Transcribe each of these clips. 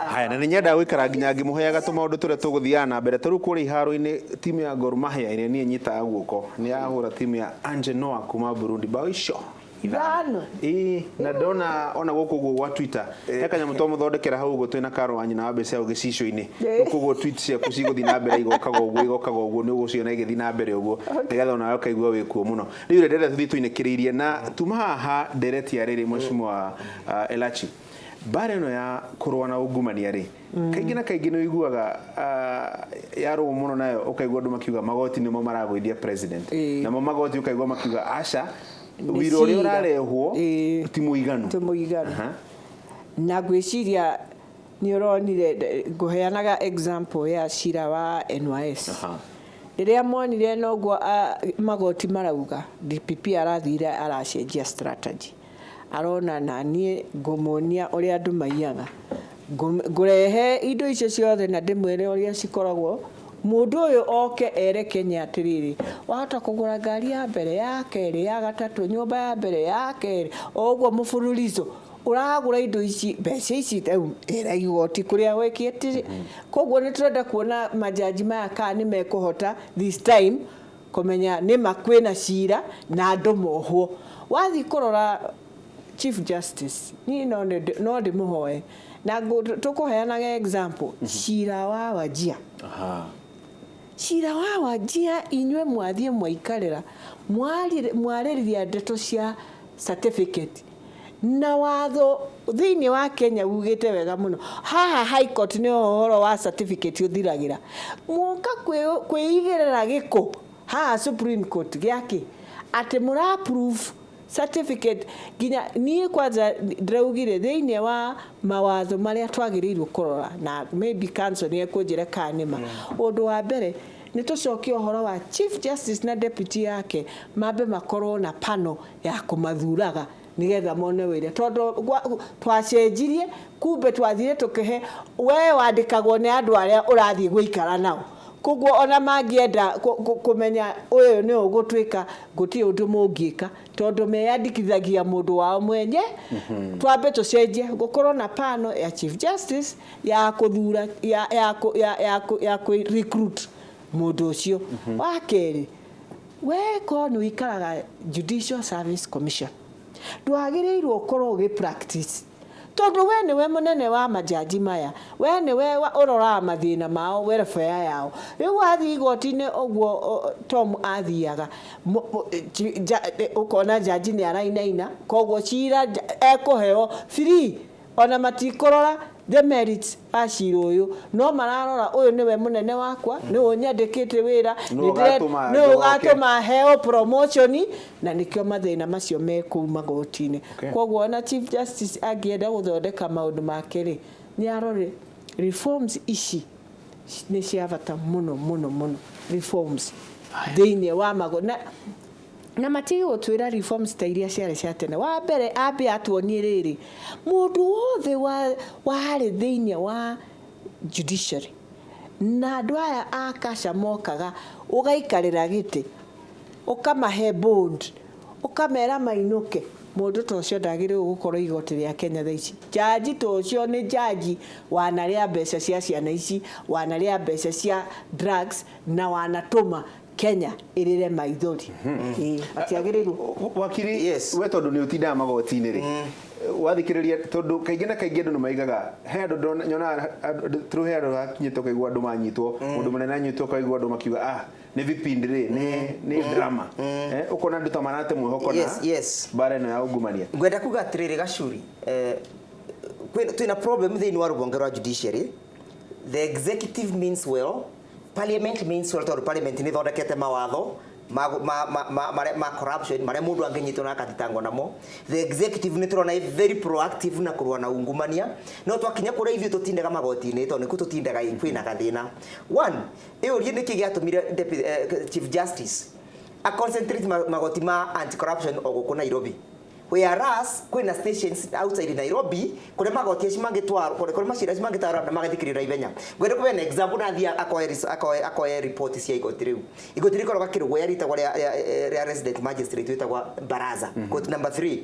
haya na nyenda gwikara nginya ngimuheaga tumaundu turia tuguthiana na mbere turu kuri iharo-ini timu ya Gor Mahia ire ni nyitaga guoko ni yahura timu ya Angenoa kuma Burundi bao icio ithano na ndona ona guku gwa Twitter ekanya muto muthondekera hau go twina karo wanyi na wambe cia gicicio-ini guku go tweet cia kuciguthi na mbere igokaga uguo ni uguciona igithi na mbere uguo nigetha ona ukaigua wikuo muno riu ndere tuthi twinekiririe na tuma haha ndereti ya riri mheshimiwa Elachi bare no ya kurwa na ungumania ri kaingi na kaingi no iguaga yaro muno nayo ukaigua andu makiuga magoti nimo maragwithia president na mo magoti ukaigua makiuga aca wiro ri urarehwo ti muiganu na gwiciria ni uronire nguheanaga example ya cira wa NYS riria monire noguo magoti marauga DPP arathire aracenjia strategy arona na nie ngomonia uri andu maiyaga ngurehe indo icio ciothe na ndimwere uria cikoragwo mundu uyu oke ere Kenya atiriri wahota kugura ngari ya mbere ya keri ya gatatu nyumba ya mbere ya keri oguo mufururizo uragura indo ici mbeca ici era igoti kuria wekite koguo ni turenda kuona majaji maya ka ni mekuhota this time kumenya ni makwina cira na andu mohwo wathi kurora Chief Justice ni no ndimuhoe na tukuheanaga example cira wa Wajia cira wa Wajia inywe mwathie mwaikarira mwaririria ndeto cia certificate na watho thiini wa Kenya ugite wega muno haha High Court ni uhoro wa certificate uthiragira muka kwigirira giko haha Supreme Court giaki ati mura approve certificate ginya ni kwanza draugire thiini wa mawatho maria twagirirwo kurora na maybe council ni ekunjira kanima undu wa mbere ni tucokie uhoro wa Chief Justice na deputy yake mambe makorwo na pano ya kumathuraga nigetha mone wire tondu twacenjirie kumbe twathire tukihe we wandikagwo ni andu aria urathie guikara nao koguo ona mangienda kumenya uyu ni ugutwika guti undu mungika tondu meyandikithagia mundu wao mwenye twambe tucenjie gukorwo na pano ya Chief Justice ya kuthura ya ku recruit mundu ucio wa keri we ko ni ikaraga Judicial Service Commission ndwagirirwo ukorwo gi practice tondu we ni we munene wa majaji maya we ni we urora mathina mao welfare yao riu wathi igoti-ini oguo Tom athiaga ukona jaji ni arainaina koguo cira ekuheo free ona matikorora the merits ashiro uyu no mararora uyu niwe munene wakwa ni unyandikite wira ni ugatuma heo promotion na nikio mathina macio meku magoti-ini koguo na Chief Justice agienda guthondeka maundu makeri ni arore reforms ici ni cia bata muno reforms thiini wa magona na matigi gutwira reforms ta iria ciare cia tene wa mbere ambe atuonie riri mundu wothe wari thiini wa judiciary na andu aya akaca mokaga ugaikarira giti ukamahe bond ukamera mainuke mundu tocio ndagire gukorwo igoti ria Kenya thaici jaji tocio ni jaji wanaria mbeca cia ciana ici wanaria mbeca cia drugs na wanatuma Kenya irire maithori atiagiriru wakiri we tondu ni utinda magoti-ini ri wathikiriria tondu kaingi na kaingi andu maigaga he andu nyona tru he andu hakinyito kaigua andu manyitwo mundu munene anyitwo kaigua andu makiuga ni vipindi ri ni drama ukona andu ta manate mwihoko na bare no ya ungumania ngwenda kuga atiriri Gacuri twina problem thiini wa rubonge rwa judiciary the executive means well parliament means well tondu parliament ni thondekete mawatho ma corruption mare mundu angenyitwo na akatitangwo namo the executive ni turona very proactive na kurwa na ungumania no twakinya kure ithu tutindaga magoti-ini tondu niku tutindaga kwina gathina one uri ni kigiatumire Chief Justice a concentrate magoti ma anti corruption oguko Nairobi whereas kwina stations outside Nairobi kure magoti aci mangitwara kure macira aci mangitwara na magathikirira ibenya ngwende kuve na example na thia akoe report cia igoti riu igoti rikoroga kirugo yaritagwa ria resident magistrate witagwa Baraza court number 3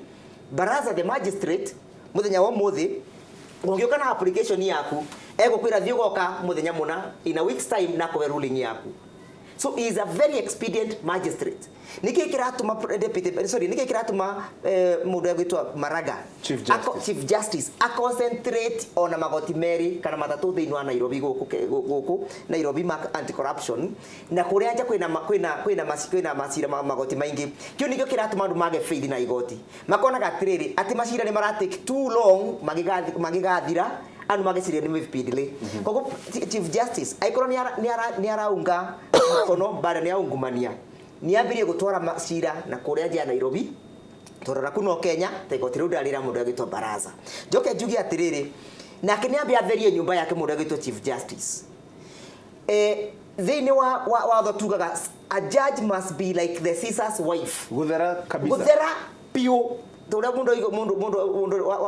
Baraza the magistrate muthenya wa muthi ungioka na application yaku egukwira thio goka muthenya muna in a week's time na ko ruling yaku. So he is a very expedient magistrate. Niki kiratuma deputy sorry niki kiratuma mundu agitwa Maraga Chief Justice a concentrate on magoti meri kana matatu thiini wa Nairobi guku Nairobi anti corruption na kuria anja kwina masira magoti maingi kio nikio kiratuma andu mage faith na igoti makona gatiriri ati masira ni mara take too long magigathira anu mageciria ni speedily kogo Chief Justice aikoro ni araunga kono bara ni aungumania ni ambirie gutwara masira na kuria nja Nairobi torora kuno Kenya tegoti riu ndarira mundu agitwa Baraza njoke njugi atiriri nake ni ambia therie nyumba yake mundu agitwa Chief Justice thini wa thotugaga a judge must be like the Caesar's wife guthera kabisa guthera pio toria mundu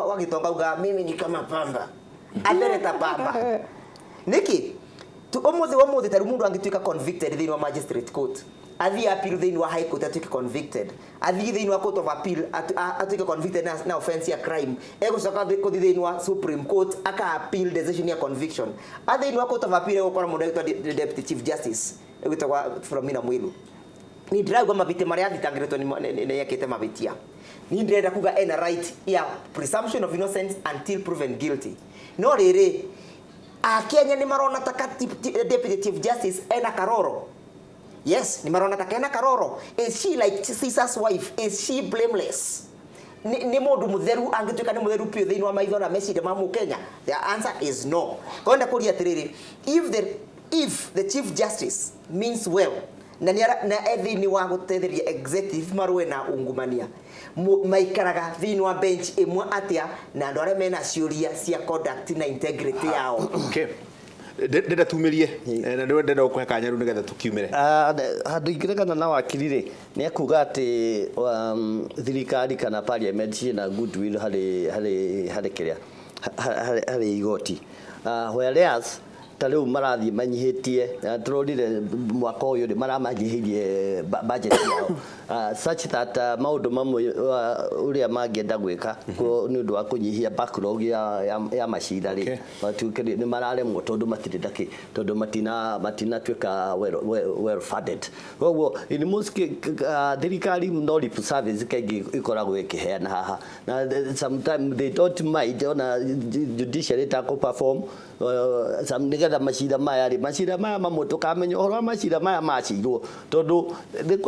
wagitonga uga mimi ni kama pamba athereta pamba niki tu omuthi taru mundu angituika convicted thini wa magistrate court athi appeal thini wa high court atuike convicted athi thini wa court of appeal atuike convicted na offense ya crime egucoka kuthi thini wa supreme court aka appeal decision ya conviction athi thini wa court of appeal egukora mundu agitwa deputy chief justice egutagwa Philomena Mwilu ni ndirauga mabite maria athitangiritwo ni yakite mabitia ni ndirenda kuga ena right ya presumption of innocence until proven guilty no riri a Kenya ni marona taka deputy chief justice ena Karoro. Yes, ni marona taka ena Karoro. Is she like Caesar's wife? Is she blameless? Ni mundu mutheru angituika ni mutheru pio thini wa maitho na mecire mamu Kenya? The answer is no. Konda kuria tiriri, if the chief justice means well na thini wa gutetheria executive marwe na ungumania maikaraga thini wa bench imwe atia na andu aria mena ciuria cia conduct na integrity yao. Okay, ndenda tumirie na ndenda ukuhe kanya ru nigetha tukiumire handu ingirigana na wakiri ri ni akuga ati thirikari kana parliament na goodwill hari kiria hari igoti whereas tariu marathi manyihitie turorire mwaka uyu ni maramanyihirie budget yao such that maundu mamwe uria mangienda gwika ni undu wa kunyihia backlog ya macira ri batuke ni mararemwo tondu matirindaki tondu matina tweka well funded koguo in most thirikari no lip service kaingi ikoragwo ikiheana haha na sometimes they don't mind ona judiciary ta ko perform nigetha macira maya mamwe tukamenya uhoro macira maya macirwo tondu there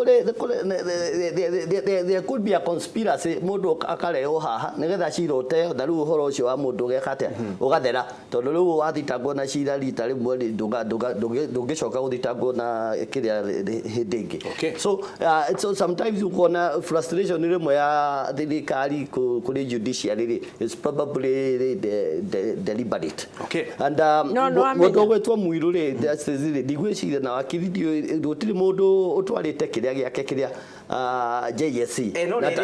could be a conspiracy mundu akareo haha nigetha cirote tharu uhoro ucio wa mundu gekate ugathera tondu riu wathitangwo na cira rita rimwe ndungicoka guthitangwo na kiria hindi ingi. So sometimes you gonna frustration rimwe ya thirikari kuri judiciary is probably deliberate. And mundu gwetwa Mwilu ri ndigwiciria na wakiri ndutiri mundu utwarite kiria giake kiria JSC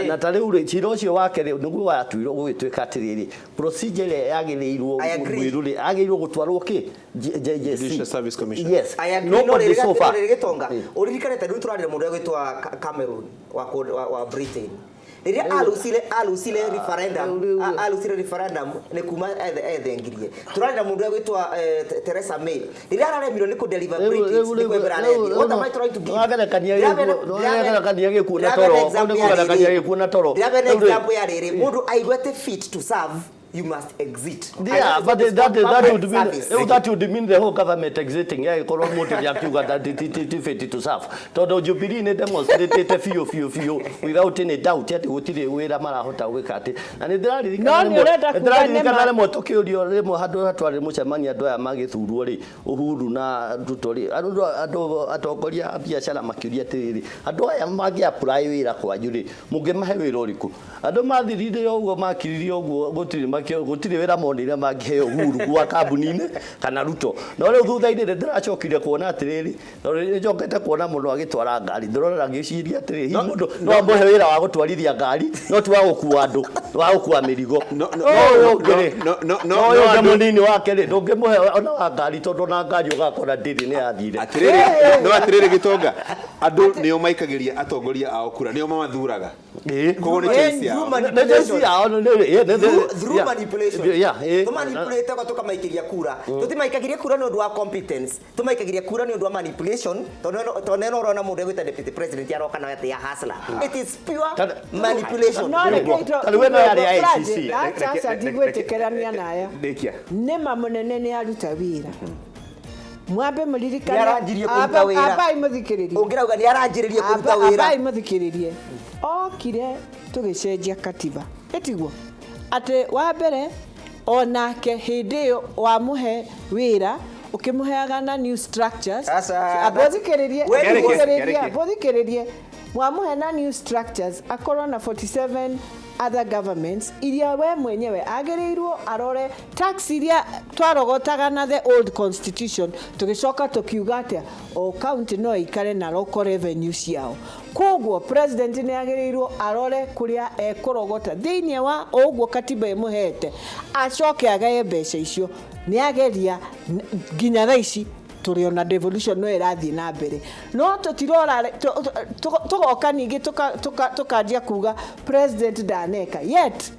na tariu ri cira ucio wake ri niguo watuirwo gugituika atiriri procedure yagirirwo Mwilu ri agirirwo gutwarwo ki JSC Judicial Service Commission. Yes, nobody so far rigitonga uririkane tariu turarira mundu gwetwa Cameroon wa Britain iria alusile referendum ne kuma ethengirie turarira mundu gwetwa Theresa May iria araremirwo ni ku deliver British ni kwebera rendi what am I trying to give kania gikuona toro kania gikuona toro example ya riri mundu aigwete fit to serve you must exit. Yeah, but that would mean the whole government exiting. Yeah, korwo mundu yakiuga that it fit to serve. Tondu Jubilee ne demonstrate few without any doubt ati gutire wira marahota gwika ati na ni ndiraririkana rimo tukiurio rimo handu hatwari mucemania andu aya magithurwo ri Uhuru na Ruto ri andu atongoria biashara makiuria tiriri andu aya magi apply wira kwanyu ri mungimahe wira uriku andu mathirire uguo makiririe uguo gutire wira monire mangiheo Uhuru gwa kambuni-ini kana Ruto no riu thutha-ini ndiracokire kuona atiriri no njokete kuona mundu agitwara ngari ndorora ngiciria atiri hi mundu no ambuhe wira wa gutwarithia ngari no tu wa gukua andu wa gukua mirigo no munini wake ri ndungimuhe ona wa ngari tondu na ngari ugakora ndiri ni yathire atiriri gitonga andu nio maikagiria atongoria ao kura nio mamathuraga koguo ni choice yao manipulation. Yeah, To manipulate ko tukamaikiria kura. Tutimaikagiria kura no ndu wa competence. Tumaikagiria kura no ndu wa manipulation. To neno rona mundu gwita deputy president aroka na ya hustler. It is pure manipulation. Aliwena yale ICC. Sasa ndigwetekerania nayo. Ndekia. Nema munene ni aruta wira. Mwambe muririkane Yaranjirie kuruta wira. Abai muthikiririe. Ungirauga ni aranjiririe kuruta wira. Abai muthikiririe. Okire tugicenjia katiba. Etiguo. Ate wa mbere onake hindi yo wa muhe wira ukimuheaga na new structures. Abothikiririe. Mwamuhe na new structures akorwo na 47 other governments iria we mwenyewe agereirwo arore tax iria twarogotaga na the old constitution tugicoka tukiuga atia o county no ikare na local revenue ciao. Koguo president ni agereirwo arore kuria ekurogota thiini wa oguo katiba imuhete acoke agaye mbeca icio ni ageria nginya thaici turiona devolution no irathi na mbere no tutirora tugoka ningi tukanjia kuga president daneka yet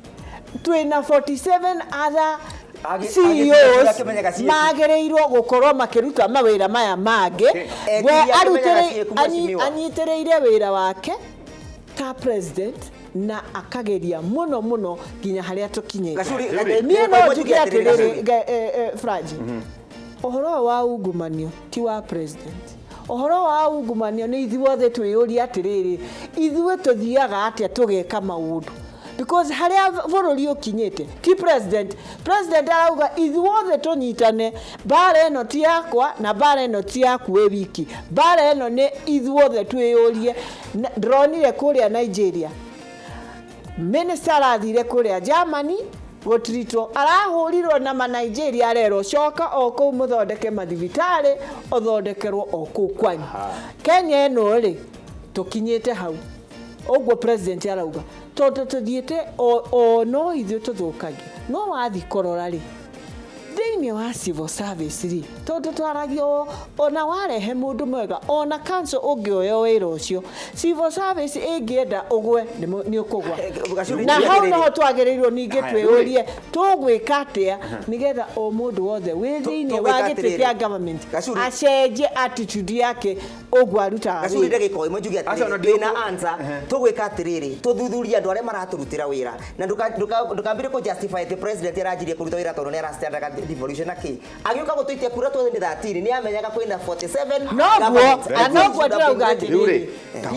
twina 47 other CEOs magereirwo gukorwo makiruta mawira maya mage we anyitereire wira wake ta president na akageria muno ginya haria tukinyete nie no njuge atiriri Franji ohoro wa ungumanio ti wa president ohoro wa ungumanio ni ithuothe twiyuria atiriri ithuwe tuthiaga atia tugeka maundu because haria bururi ukinyete ti president arauga ithuothe tunyitane bara eno ti yakwa na bara eno ti yaku we wiki bara eno ni ithuothe twiyurie ndronire kuria Nigeria minister arathire kuria Germany gotrito arahurirwo na ma Nigeria rero coka oku muthondeke mathibitari othondekerwo oku kwanyu Kenya eno ri tukinyete hau ogwo president arauga toto tuthiete o no ithu tuthukagia no wathi korora ri thiini wa civil service ri toto twaragio ona warehe mundu mwega ona council ungioyo wira ucio civil service ingienda ugwe ni ukugwa na hau no twagereirwo ningi twiyurie tugwika atia nigetha o mundu wothe wi thiini wa giti kia government acenje attitude yake ogwa aruta gacuri ndagika imwe njugi ati na answer tugwika atiriri tuthuthuria andu aria maraturutira wira na ndukambire ku justify the president arajirie kuruta wira tondu ni arastandaga devolution aki agiuka gutuitia kura tu ni 13 ni amenyaga kwina 47 no gwa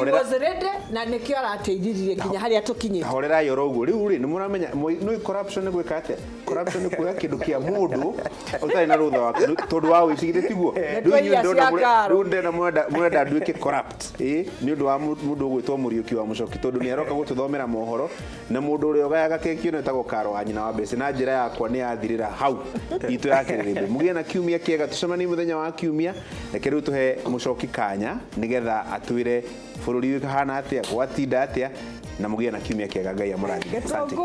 he was ready na nikio arateithiririe nginya haria tukinyite horera yoro uguo riu ri ni muramenya no corruption ni gwika ate corruption ni kuya kindu kia mundu utari na rutha wa tondu wa wicigire tiguo riu ndena mwenda nduike corrupt ni undu wa mundu gwitwo Muriuki wa Mucoki tondu ni aroka gututhomera mohoro na mundu uri ogayaga kekio ne tago karo wa nyina wa mbese na njira yakwa ni yathirira hau itu yakiriribe mugie na kiumia kiega tucemani muthenya wa kiumia reke riu tuhe Mucoki kanya nigetha atwire bururi wi kahana atia gwatinda atia na mugie na kiumia kiega Ngai amurathime asante